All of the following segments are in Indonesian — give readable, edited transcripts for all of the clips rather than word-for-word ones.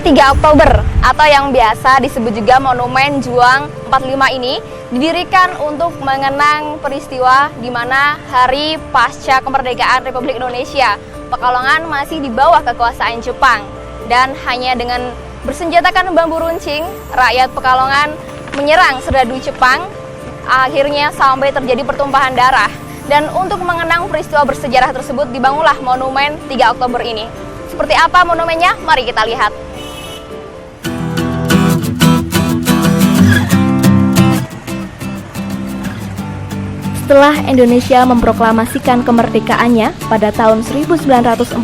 3 Oktober atau yang biasa disebut juga Monumen Juang 45 ini didirikan untuk mengenang peristiwa di mana hari pasca kemerdekaan Republik Indonesia, Pekalongan masih di bawah kekuasaan Jepang, dan hanya dengan bersenjatakan bambu runcing, rakyat Pekalongan menyerang serdadu Jepang, akhirnya sampai terjadi pertumpahan darah. Dan untuk mengenang peristiwa bersejarah tersebut dibangunlah Monumen 3 Oktober ini. Seperti apa monumennya? Mari kita lihat. Setelah Indonesia memproklamasikan kemerdekaannya pada tahun 1945,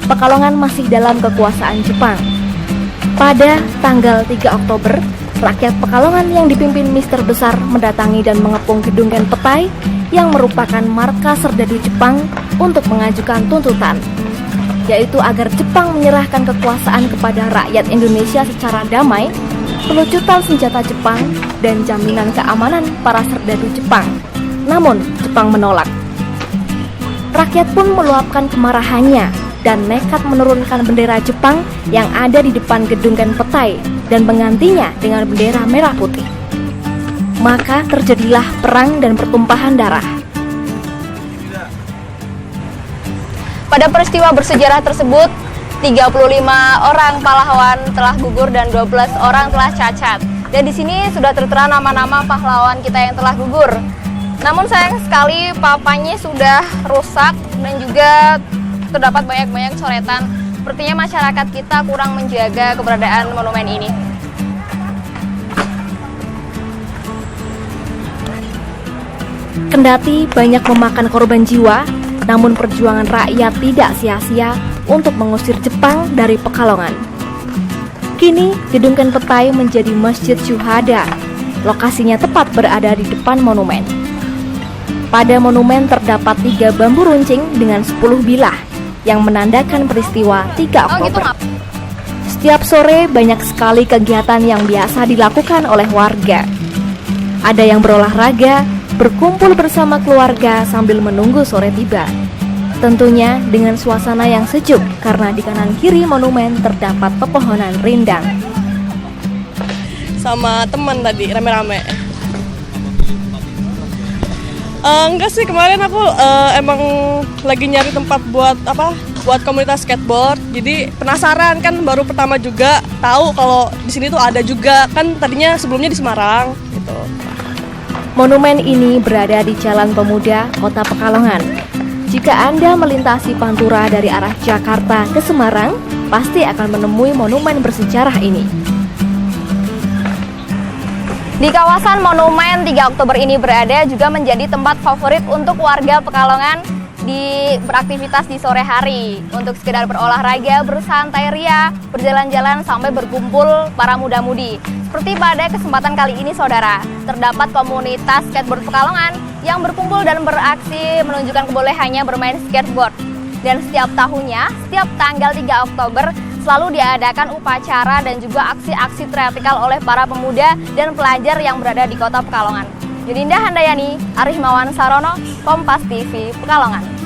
Pekalongan masih dalam kekuasaan Jepang. Pada tanggal 3 Oktober, rakyat Pekalongan yang dipimpin Mister Besar mendatangi dan mengepung gedung Gen Petai yang merupakan markas serdadu Jepang untuk mengajukan tuntutan, yaitu agar Jepang menyerahkan kekuasaan kepada rakyat Indonesia secara damai, pelucutan senjata Jepang, dan jaminan keamanan para serdadu Jepang. Namun, Jepang menolak. Rakyat pun meluapkan kemarahannya dan nekat menurunkan bendera Jepang yang ada di depan gedung Gen Petai dan menggantinya dengan bendera merah putih. Maka terjadilah perang dan pertumpahan darah. Pada peristiwa bersejarah tersebut, 35 orang pahlawan telah gugur dan 12 orang telah cacat. Dan di sini sudah tertera nama-nama pahlawan kita yang telah gugur. Namun sayang sekali papanya sudah rusak dan juga terdapat banyak-banyak coretan. Sepertinya masyarakat kita kurang menjaga keberadaan monumen ini. Kendati banyak memakan korban jiwa, namun perjuangan rakyat tidak sia-sia untuk mengusir Jepang dari Pekalongan. Kini, gedung Gen Petai menjadi Masjid Syuhada. Lokasinya tepat berada di depan monumen. Pada monumen terdapat 3 bambu runcing dengan 10 bilah yang menandakan peristiwa 3 Oktober. Setiap sore banyak sekali kegiatan yang biasa dilakukan oleh warga. Ada yang berolahraga, berkumpul bersama keluarga sambil menunggu sore tiba. Tentunya dengan suasana yang sejuk karena di kanan kiri monumen terdapat pepohonan rindang. Sama teman tadi rame-rame. Enggak sih, kemarin aku emang lagi nyari tempat buat komunitas skateboard. Jadi penasaran kan, baru pertama juga tahu kalau di sini tuh ada juga, kan tadinya sebelumnya di Semarang gitu. Monumen ini berada di Jalan Pemuda, Kota Pekalongan. Jika Anda melintasi Pantura dari arah Jakarta ke Semarang, pasti akan menemui monumen bersejarah ini. Di kawasan Monumen 3 Oktober ini berada juga menjadi tempat favorit untuk warga Pekalongan beraktivitas di sore hari, untuk sekedar berolahraga, bersantai ria, berjalan-jalan sampai berkumpul para muda-mudi. Seperti pada kesempatan kali ini saudara, terdapat komunitas skateboard Pekalongan yang berkumpul dan beraksi menunjukkan kebolehannya bermain skateboard. Dan setiap tahunnya, setiap tanggal 3 Oktober selalu diadakan upacara dan juga aksi-aksi teatrikal oleh para pemuda dan pelajar yang berada di kota Pekalongan. Yuninda Handayani, Arif Mawan Sarono, Kompas TV, Pekalongan.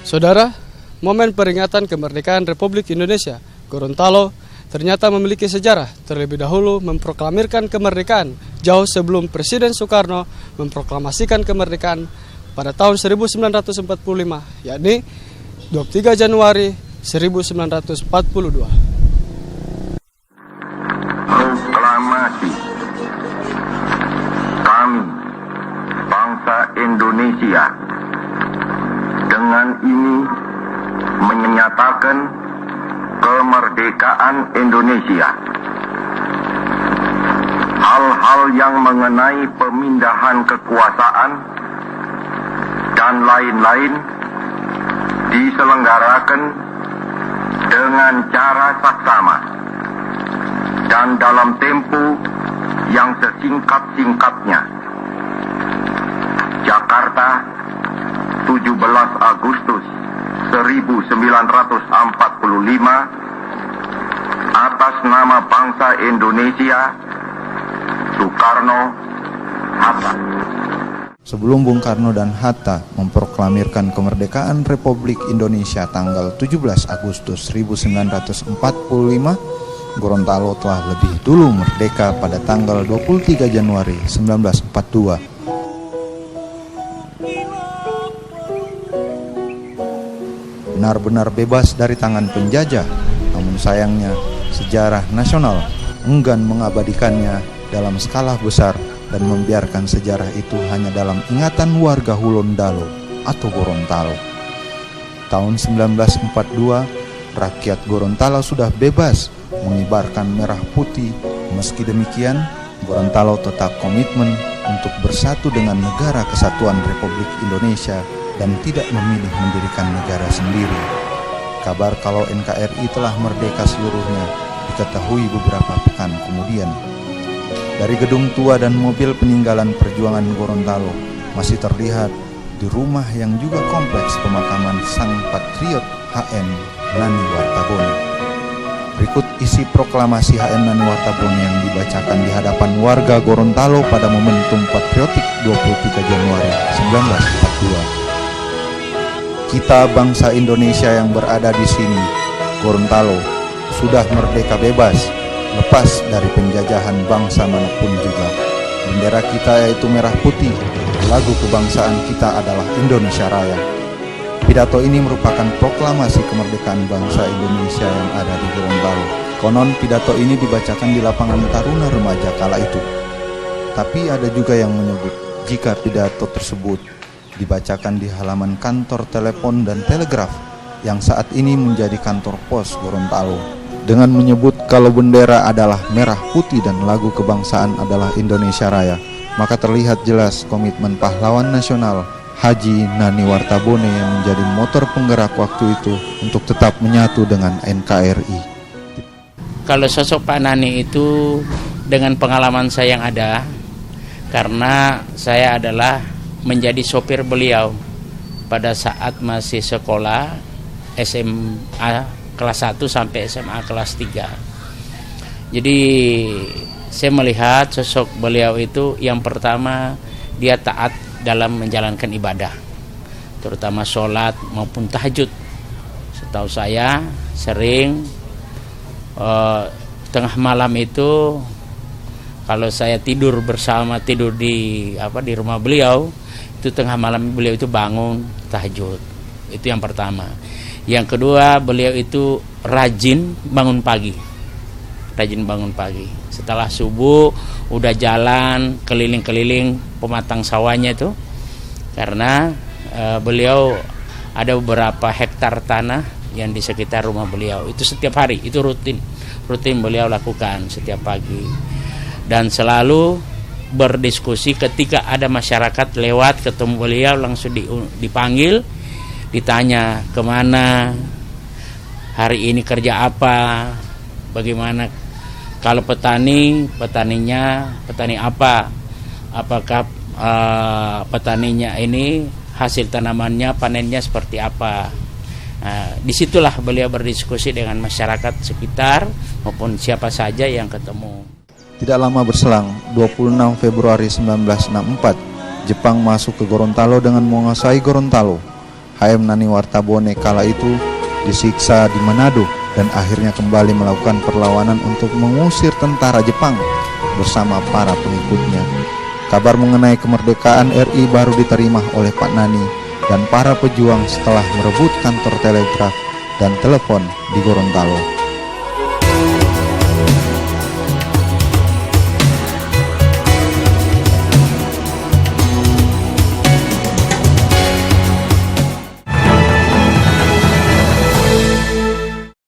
Saudara, momen peringatan kemerdekaan Republik Indonesia, Gorontalo, ternyata memiliki sejarah. Terlebih dahulu memproklamirkan kemerdekaan jauh sebelum Presiden Soekarno memproklamasikan kemerdekaan pada tahun 1945, yakni 23 Januari 1942. Proklamasi. Kami, bangsa Indonesia, dengan ini menyatakan kemerdekaan Indonesia. Hal-hal yang mengenai pemindahan kekuasaan dan lain-lain diselenggarakan dengan cara saksama dan dalam tempo yang sesingkat-singkatnya. Jakarta, 17 Agustus 1945, atas nama bangsa Indonesia, Soekarno-Hatta. Sebelum Bung Karno dan Hatta memproklamirkan kemerdekaan Republik Indonesia tanggal 17 Agustus 1945, Gorontalo telah lebih dulu merdeka pada tanggal 23 Januari 1942. Benar-benar bebas dari tangan penjajah, namun sayangnya sejarah nasional enggan mengabadikannya dalam skala besar dan membiarkan sejarah itu hanya dalam ingatan warga Hulondalo atau Gorontalo. Tahun 1942, rakyat Gorontalo sudah bebas mengibarkan merah putih. Meski demikian, Gorontalo tetap komitmen untuk bersatu dengan Negara Kesatuan Republik Indonesia dan tidak memilih mendirikan negara sendiri. Kabar kalau NKRI telah merdeka seluruhnya diketahui beberapa pekan kemudian. Dari gedung tua dan mobil peninggalan perjuangan Gorontalo masih terlihat di rumah yang juga kompleks pemakaman sang patriot HM Nani Wartabone. Berikut isi proklamasi HM Nani Wartabone yang dibacakan di hadapan warga Gorontalo pada momentum patriotik 23 Januari 1942. Kita bangsa Indonesia yang berada di sini, Gorontalo, sudah merdeka bebas, lepas dari penjajahan bangsa manapun juga. Bendera kita yaitu merah putih, lagu kebangsaan kita adalah Indonesia Raya. Pidato ini merupakan proklamasi kemerdekaan bangsa Indonesia yang ada di Gorontalo. Konon pidato ini dibacakan di lapangan Taruna Remaja kala itu. Tapi ada juga yang menyebut jika pidato tersebut dibacakan di halaman kantor telepon dan telegraf yang saat ini menjadi kantor pos Gorontalo, dengan menyebut kalau bendera adalah merah putih dan lagu kebangsaan adalah Indonesia Raya, maka terlihat jelas komitmen pahlawan nasional Haji Nani Wartabone yang menjadi motor penggerak waktu itu untuk tetap menyatu dengan NKRI. Kalau sosok Pak Nani itu dengan pengalaman saya yang ada, karena saya adalah menjadi sopir beliau pada saat masih sekolah SMA kelas 1 sampai SMA kelas 3. Jadi saya melihat sosok beliau itu yang pertama dia taat dalam menjalankan ibadah, terutama sholat maupun tahajud. Setahu saya sering tengah malam itu kalau saya tidur di rumah beliau, itu tengah malam beliau itu bangun tahajud. Itu yang pertama. Yang kedua, beliau itu rajin bangun pagi. Setelah subuh udah jalan keliling-keliling pematang sawahnya itu, karena beliau ada beberapa hektar tanah yang di sekitar rumah beliau. Itu setiap hari, itu rutin beliau lakukan setiap pagi. Dan selalu berdiskusi ketika ada masyarakat lewat ketemu beliau, langsung dipanggil, ditanya kemana, hari ini kerja apa, bagaimana kalau petani apa, apakah petaninya ini hasil tanamannya panennya seperti apa. Nah, disitulah beliau berdiskusi dengan masyarakat sekitar maupun siapa saja yang ketemu. Tidak lama berselang, 26 Februari 1964, Jepang masuk ke Gorontalo dengan menguasai Gorontalo. HM Nani Wartabone kala itu disiksa di Manado dan akhirnya kembali melakukan perlawanan untuk mengusir tentara Jepang bersama para pengikutnya. Kabar mengenai kemerdekaan RI baru diterima oleh Pak Nani dan para pejuang setelah merebut kantor telegraf dan telepon di Gorontalo.